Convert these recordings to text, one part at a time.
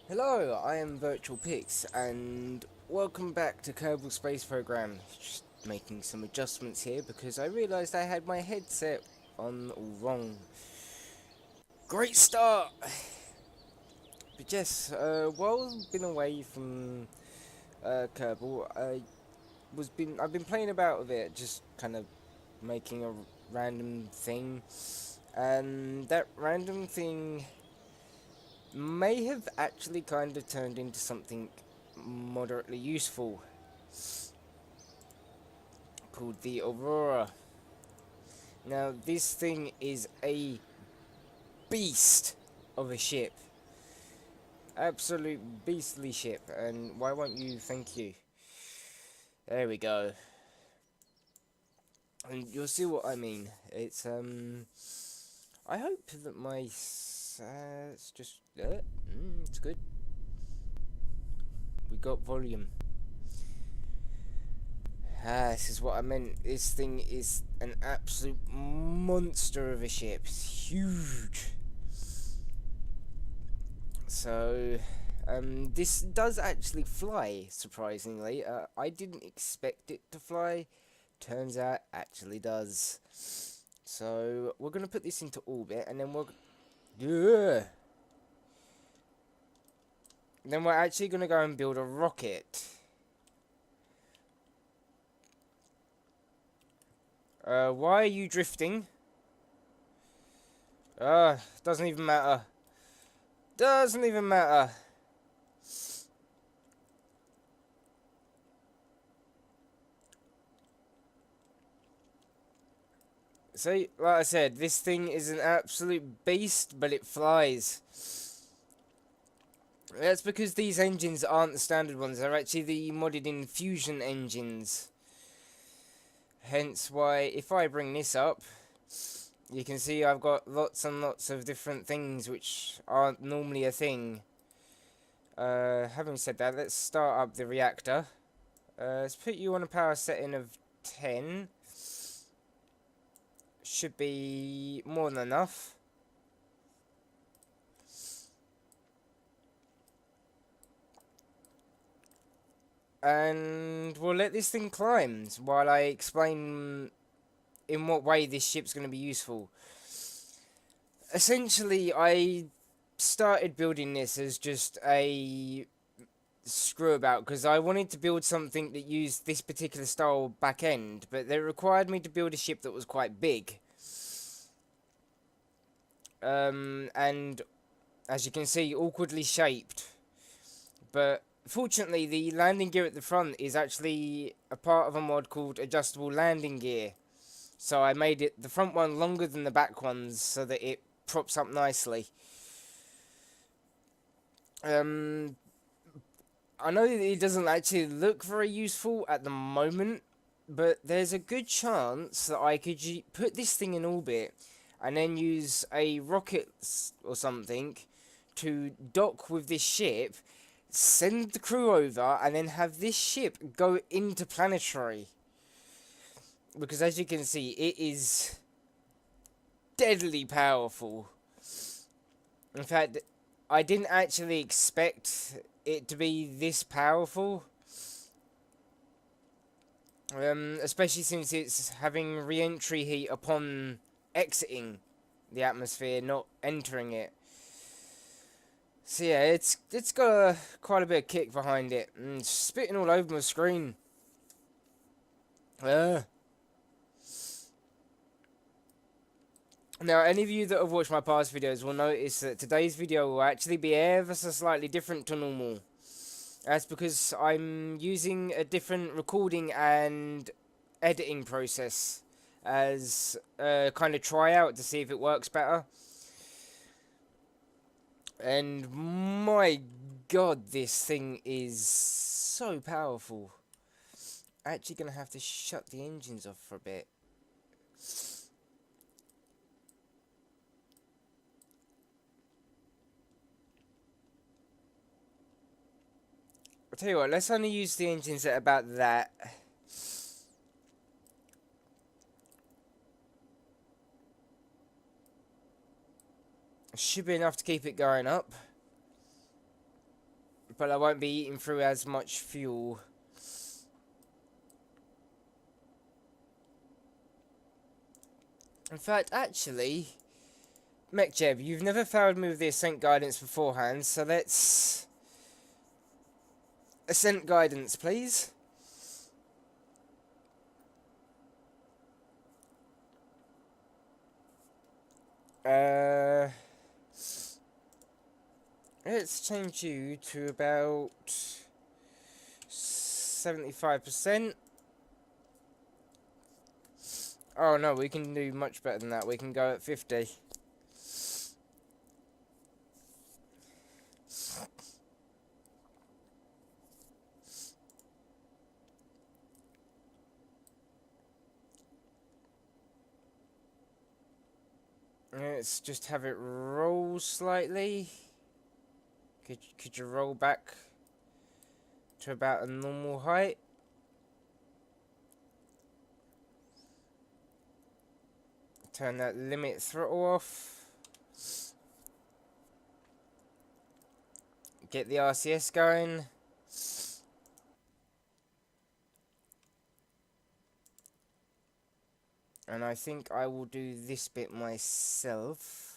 Hello, I am Virtual and welcome back to Kerbal Space Program. Just making some adjustments here because I realised I had my headset on all wrong. Great start! But yes, while I've been away from Kerbal, I've been playing about with it, just kind of making a random thing, and that random thing may have actually kind of turned into something moderately useful called the Aurora. Now, this thing is a beast of a ship. Absolute beastly ship, and why won't you thank you? There we go. And you'll see what I mean. I hope that my... it's just... it's good. We got volume. This is what I meant. This thing is an absolute monster of a ship. It's huge. So, this does actually fly, surprisingly. I didn't expect it to fly. Turns out, actually does. So, we're going to put this into orbit, and then then we're actually going to go and build a rocket. Why are you drifting? Doesn't even matter. Doesn't even matter. See, like I said, this thing is an absolute beast, but it flies. That's because these engines aren't the standard ones, they're actually the modded in fusion engines. Hence why, if I bring this up, you can see I've got lots and lots of different things which aren't normally a thing. Having said that, let's start up the reactor. Let's put you on a power setting of 10. Should be more than enough. And we'll let this thing climb while I explain in what way this ship's going to be useful. Essentially, I started building this as just a screw about because I wanted to build something that used this particular style back end, but they required me to build a ship that was quite big. And as you can see, awkwardly shaped. But fortunately, the landing gear at the front is actually a part of a mod called adjustable landing gear. So I made the front one longer than the back ones so that it props up nicely. I know that it doesn't actually look very useful at the moment, but there's a good chance that I could put this thing in orbit and then use a rocket or something to dock with this ship, send the crew over, and then have this ship go interplanetary. Because as you can see, it is deadly powerful. In fact, I didn't actually expect it to be this powerful. Especially since it's having re-entry heat upon exiting the atmosphere, not entering it. So yeah, it's got quite a bit of kick behind it. And it's spitting all over my screen. Now, any of you that have watched my past videos will notice that today's video will actually be ever so slightly different to normal. That's because I'm using a different recording and editing process as a kind of tryout to see if it works better. And my god, this thing is so powerful. Actually gonna have to shut the engines off for a bit. I'll tell you what, let's only use the engines at about that. Should be enough to keep it going up. but I won't be eating through as much fuel. In fact, actually, MechJeb, you've never failed me with the ascent guidance beforehand, so let's... Ascent guidance, please. Let's change you to about 75%. Oh no, we can do much better than that. We can go at 50. Let's just have it roll slightly. Could you roll back to about a normal height? Turn that limit throttle off. Get the RCS going. And I think I will do this bit myself.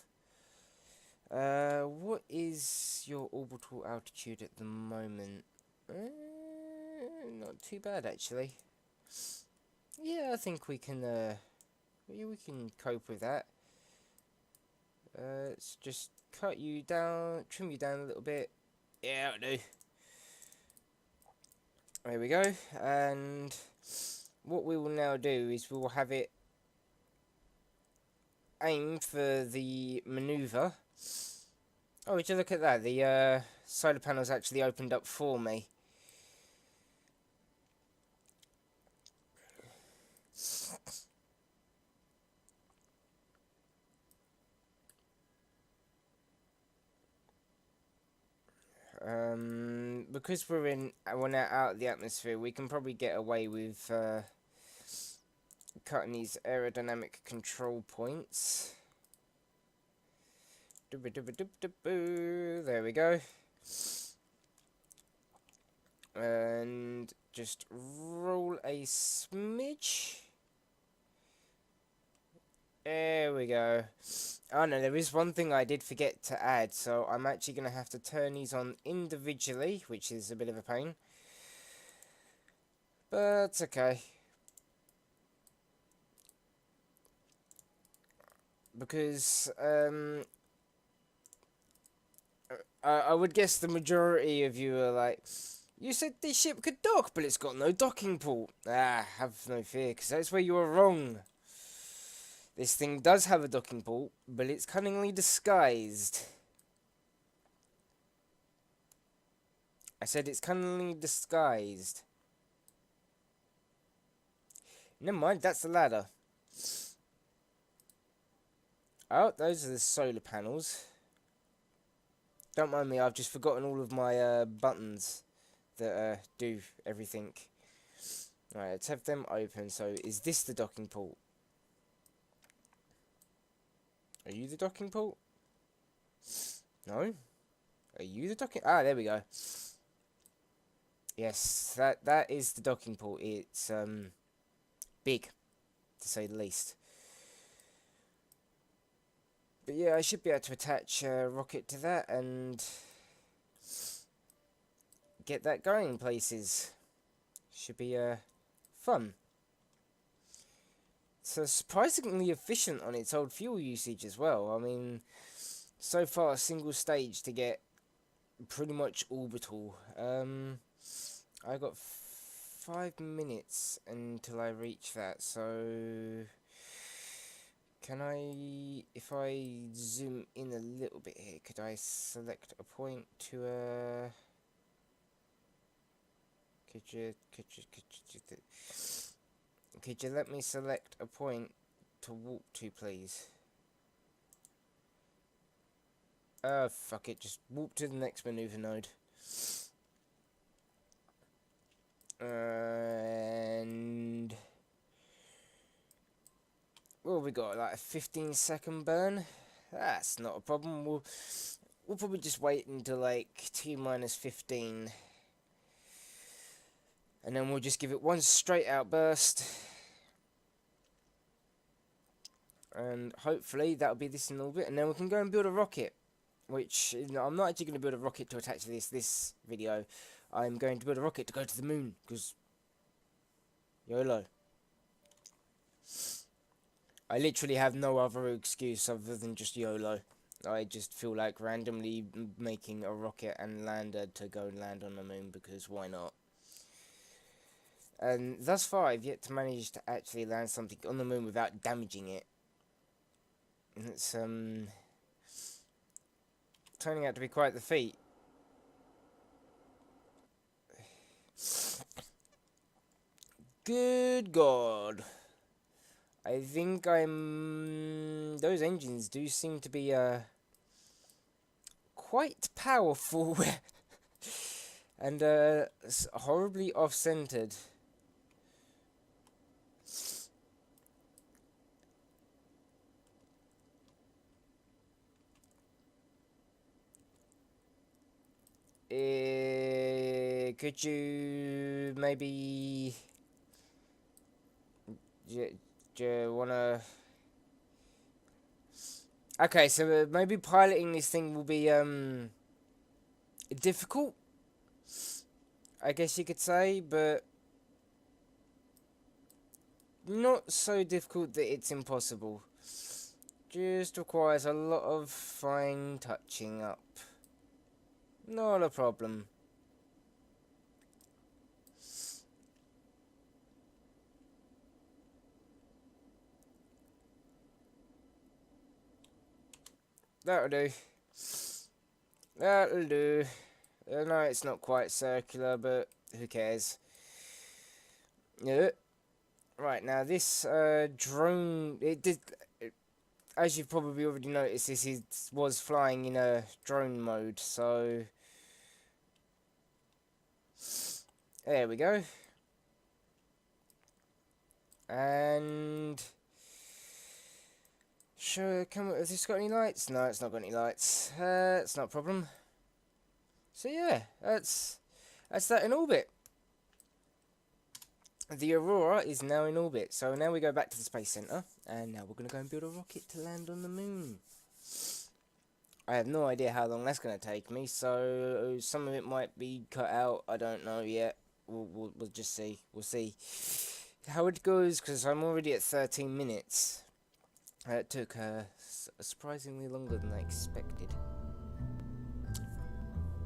What is your orbital altitude at the moment? Not too bad, actually. Yeah, I think we can, we can cope with that. Let's just cut you down, trim you down a little bit. Yeah, that'll do. There we go. And what we will now do is we will have it aim for the maneuver. Oh, would you look at that? The solar panel's actually opened up for me. Because we're now out of the atmosphere, we can probably get away with cutting these aerodynamic control points. There we go. And just roll a smidge. There we go. Oh no, there is one thing I did forget to add, so I'm actually going to have to turn these on individually, which is a bit of a pain. But it's okay. Because, I would guess the majority of you are like, you said this ship could dock, but it's got no docking port. Ah, have no fear, because that's where you were wrong. This thing does have a docking port, but it's cunningly disguised. I said it's cunningly disguised. Never mind, that's the ladder. Oh, those are the solar panels. Don't mind me, I've just forgotten all of my buttons that do everything. Right, let's have them open. So, is this the docking port? Are you the docking port? No? Are you the docking... Ah, there we go. Yes, that is the docking port. It's, big, to say the least. But yeah, I should be able to attach a rocket to that and get that going places. Should be fun. So surprisingly efficient on its old fuel usage as well. I mean, so far single stage to get pretty much orbital. I got 5 minutes until I reach that, so can I, if I zoom in a little bit here, could I select a point to could you let me select a point to walk to, please? Fuck it, just walk to the next maneuver node. And well, we got like a 15-second burn. That's not a problem. we'll probably just wait until like T minus 15. And then we'll just give it one straight out burst. And hopefully that'll be this in orbit. And then we can go and build a rocket. Which, I'm not actually going to build a rocket to attach to this video. I'm going to build a rocket to go to the moon. Because, YOLO. I literally have no other excuse other than just YOLO. I just feel like randomly making a rocket and lander to go and land on the moon, because why not? And thus far I've yet to manage to actually land something on the moon without damaging it. And it's turning out to be quite the feat. Good God. I think those engines do seem to be quite powerful and horribly off-centered. Could you maybe do you wanna? Okay, so maybe piloting this thing will be difficult, I guess you could say, but not so difficult that it's impossible. Just requires a lot of fine touching up. Not a problem. That'll do. That'll do. No, it's not quite circular, but who cares? Yeah. Right, now this drone, as you've probably already noticed, this was flying in a drone mode, so there we go. And sure, has this got any lights? No, it's not got any lights. It's not a problem. So yeah, that's that in orbit. The Aurora is now in orbit, so now we go back to the Space Center, and now we're going to go and build a rocket to land on the moon. I have no idea how long that's going to take me, so some of it might be cut out, I don't know yet. We'll just see. We'll see how it goes, because I'm already at 13 minutes. It took surprisingly longer than I expected.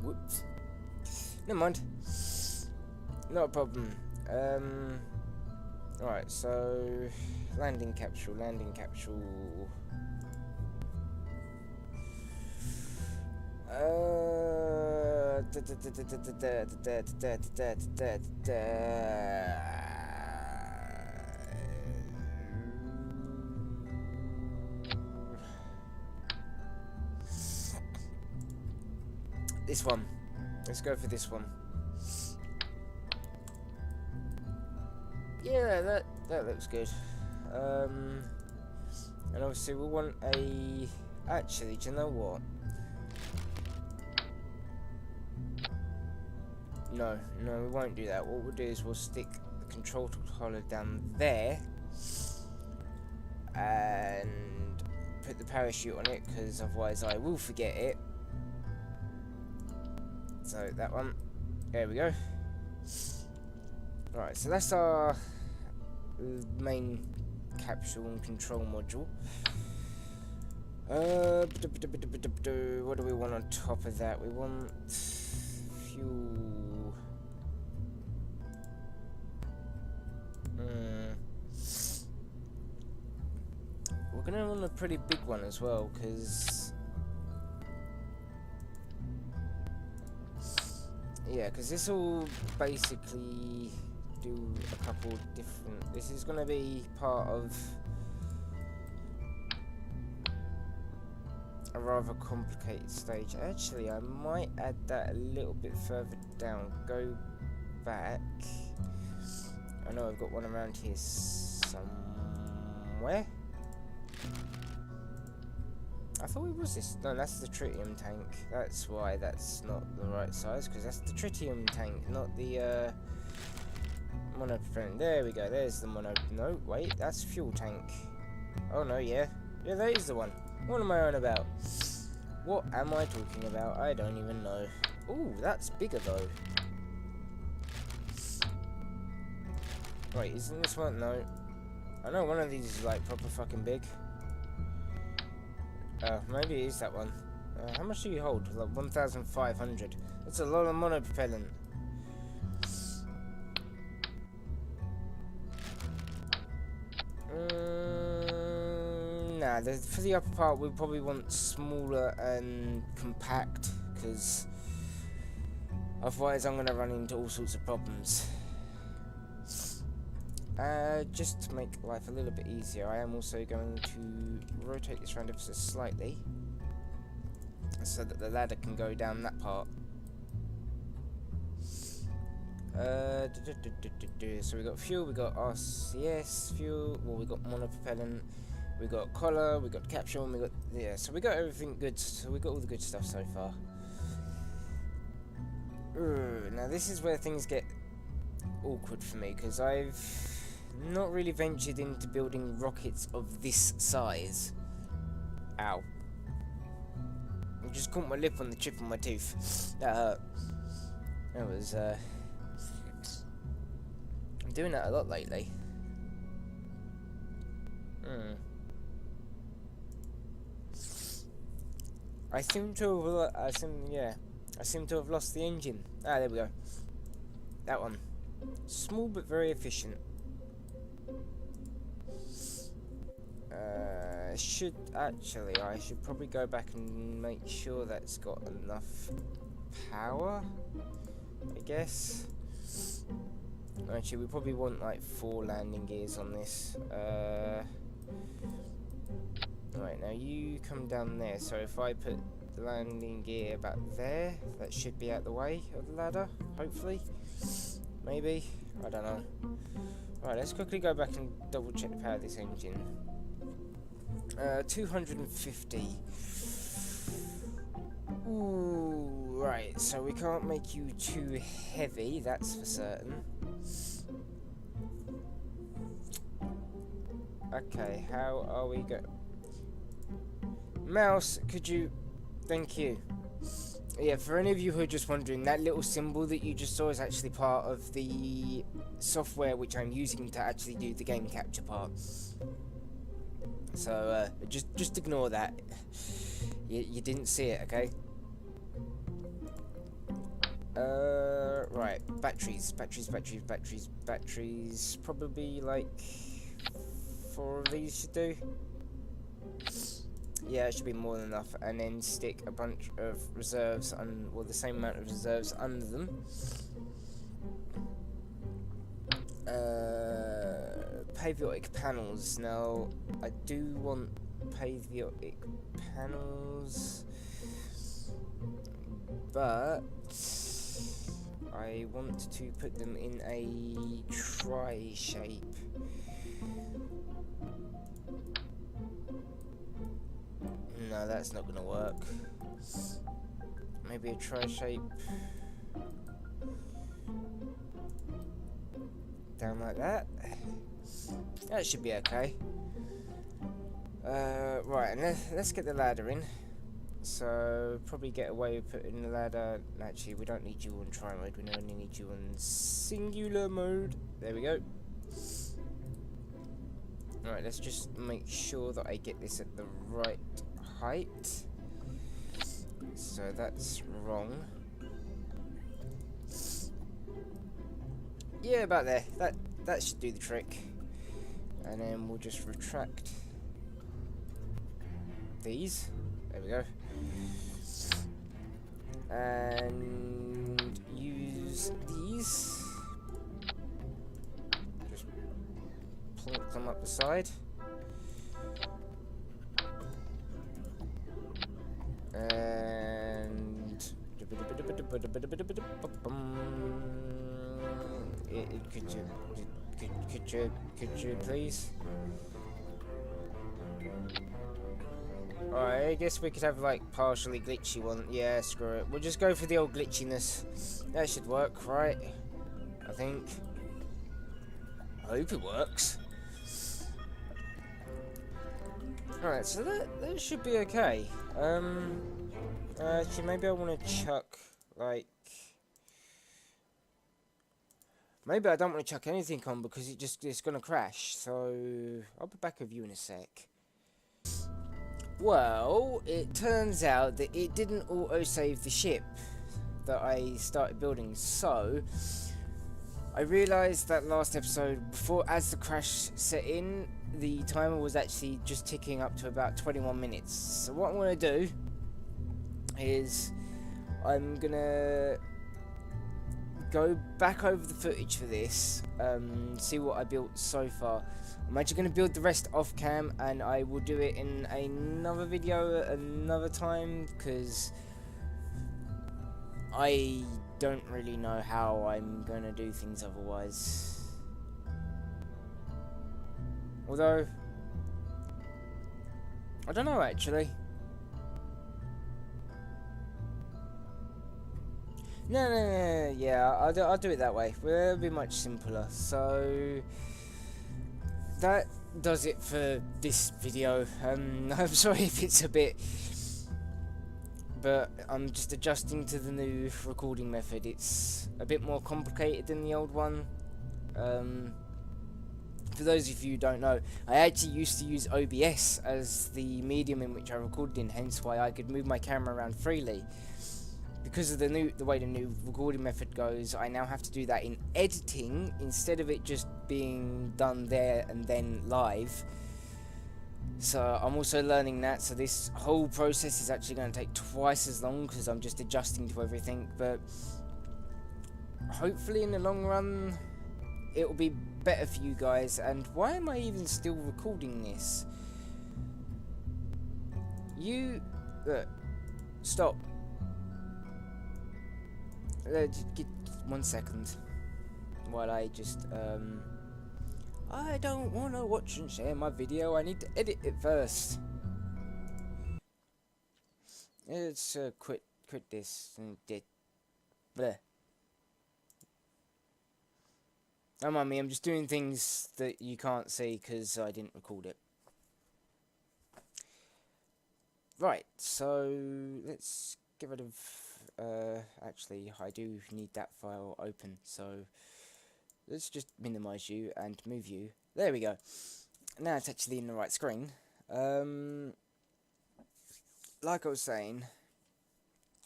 Whoops. Never mind. Not a problem. Alright, so landing capsule. This one. Let's go for this one. Yeah, that looks good. And obviously we want a... Actually, do you know what? No, we won't do that. What we'll do is we'll stick the control controller down there and put the parachute on it, because otherwise I will forget it. So that one. There we go. Right, so that's our main capsule and control module. What do we want on top of that? We want fuel. We're gonna want a pretty big one as well, because this will basically do a couple different... This is going to be part of a rather complicated stage. Actually, I might add that a little bit further down. Go back. I know I've got one around here somewhere. I thought it was this. No, that's the tritium tank. That's why that's not the right size, because that's the tritium tank, not the monopropellant. There we go. There's the mono. No, wait, that's fuel tank. Oh no, yeah, that is the one. What am I on about? What am I talking about? I don't even know. Ooh, that's bigger though. Wait, isn't this one? No. I know one of these is like proper fucking big. Maybe it is that one. How much do you hold? Like 1,500. That's a lot of monopropellant. Nah, for the upper part we probably want smaller and compact, because otherwise I'm going to run into all sorts of problems. Just to make life a little bit easier, I am also going to rotate this around ever so slightly, so that the ladder can go down that part. So we got fuel, we got RCS fuel, well we got monopropellant, we got collar, we got capsule, and we got, yeah, so we got everything good, so we got all the good stuff so far. Now this is where things get awkward for me, because I've not really ventured into building rockets of this size. Ow. I just caught my lip on the chip of my tooth. That hurt. That was, I'm doing that a lot lately. I seem to have lost the engine. Ah, there we go. That one. Small but very efficient. I should probably go back and make sure that's got enough power, I guess. Actually, we probably want like 4 landing gears on this. Right, now you come down there, so if I put the landing gear about there, that should be out the way of the ladder, hopefully. Maybe, I don't know. Right, let's quickly go back and double check the power of this engine. 250. Ooh, right, so we can't make you too heavy, that's for certain. Okay, how are we going? Mouse, could you... Thank you. Yeah, for any of you who are just wondering, that little symbol that you just saw is actually part of the software which I'm using to actually do the game capture part. So, just ignore that. You didn't see it, okay? Right, batteries. Probably like 4 of these should do. Yeah, it should be more than enough. And then stick a bunch of reserves, well, the same amount of reserves under them. Paviotic panels. Now, I do want paviotic panels, but I want to put them in a tri-shape. No, that's not going to work. Maybe a tri-shape down like that. That should be okay. Right, and let's get the ladder in. So, probably get away with putting the ladder... Actually, we don't need you on tri mode, we only need you on singular mode. There we go. Alright, let's just make sure that I get this at the right height. So that's wrong. Yeah, about there. That should do the trick. And then we'll just retract these. There we go. And use these. Just plonk them up the side. And could you please? Alright, I guess we could have like partially glitchy one. Yeah, screw it. We'll just go for the old glitchiness. That should work, right? I think. I hope it works. Alright, so that should be okay. Actually, maybe I want to chuck, like... Maybe I don't want to chuck anything on because it's going to crash. So, I'll be back with you in a sec. Well, it turns out that it didn't auto-save the ship that I started building. So, I realised that last episode, as the crash set in, the timer was actually just ticking up to about 21 minutes. So what I'm going to do is I'm going to go back over the footage for this, see what I built so far. I'm actually going to build the rest off cam, and I will do it in another video at another time, because I don't really know how I'm going to do things otherwise. Although, I don't know actually. No, yeah, I'll do it that way. It'll be much simpler. So, that does it for this video. I'm sorry if it's a bit... But I'm just adjusting to the new recording method. It's a bit more complicated than the old one. For those of you who don't know, I actually used to use OBS as the medium in which I recorded in, hence why I could move my camera around freely. Because of the way the new recording method goes, I now have to do that in editing instead of it just being done there and then live. So I'm also learning that, so this whole process is actually going to take twice as long because I'm just adjusting to everything, but hopefully in the long run it will be better for you guys. And why am I even still recording this? Stop. Get 1 second while I just I don't want to watch and share my video. I need to edit it first. Let's quit this and bleh. Don't mind me, I'm just doing things that you can't see because I didn't record it. Right, so let's get rid of... actually, I do need that file open, so let's just minimize you and move you. There we go. Now it's actually in the right screen. Like I was saying,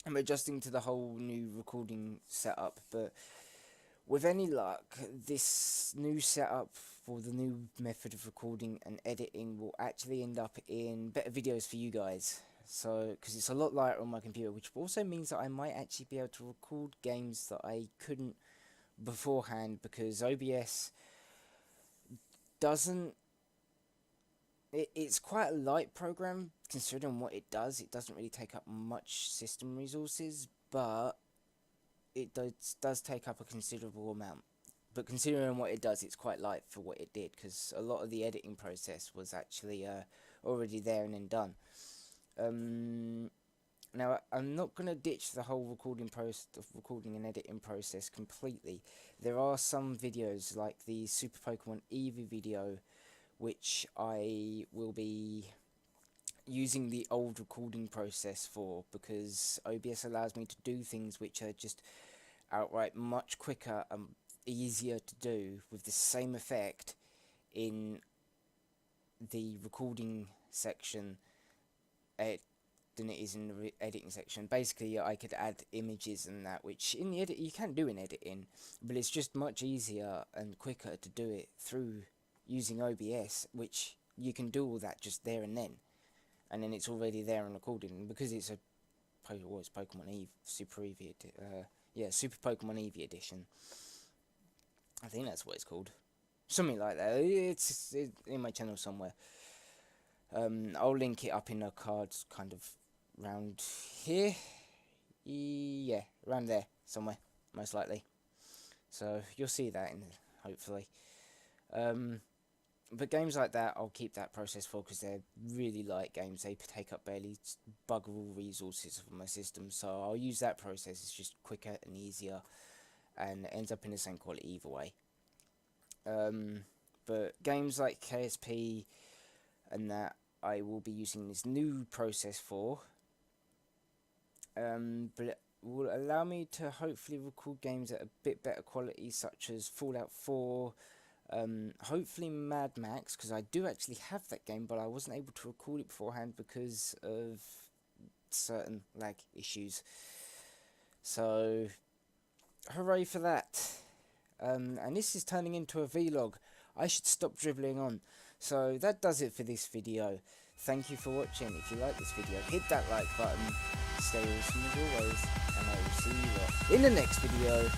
I'm adjusting to the whole new recording setup, but with any luck, this new setup for the new method of recording and editing will actually end up in better videos for you guys. So, because it's a lot lighter on my computer, which also means that I might actually be able to record games that I couldn't beforehand, because OBS doesn't... It's quite a light program, considering what it does. It doesn't really take up much system resources, but it does take up a considerable amount. But considering what it does, it's quite light for what it did, because a lot of the editing process was actually already there and then done. Now, I'm not going to ditch the whole recording and editing process completely. There are some videos, like the Super Pokemon Eevee video, which I will be using the old recording process for, because OBS allows me to do things which are just outright much quicker and easier to do with the same effect in the recording section than it is in the editing section. Basically, I could add images and that, which in the edit you can do in editing, but it's just much easier and quicker to do it through using OBS, which you can do all that just there and then it's already there and recording. Because it's it's Pokemon Eve, Super Pokemon Eevee edition. I think that's what it's called, something like that. It's in my channel somewhere. I'll link it up in the cards, kind of round here. Yeah, around there somewhere, most likely. So you'll see that hopefully. But games like that, I'll keep that process for because they're really light games. They take up barely buggerable resources of my system, so I'll use that process. It's just quicker and easier, and it ends up in the same quality either way. But games like KSP and that, I will be using this new process for. But it will allow me to hopefully record games at a bit better quality, such as Fallout 4. Hopefully Mad Max, because I do actually have that game, but I wasn't able to record it beforehand because of certain lag issues. So, hooray for that. And this is turning into a vlog. I should stop dribbling on. So that does it for this video. Thank you for watching. If you like this video, hit that like button. Stay awesome as always, and I will see you lot in the next video.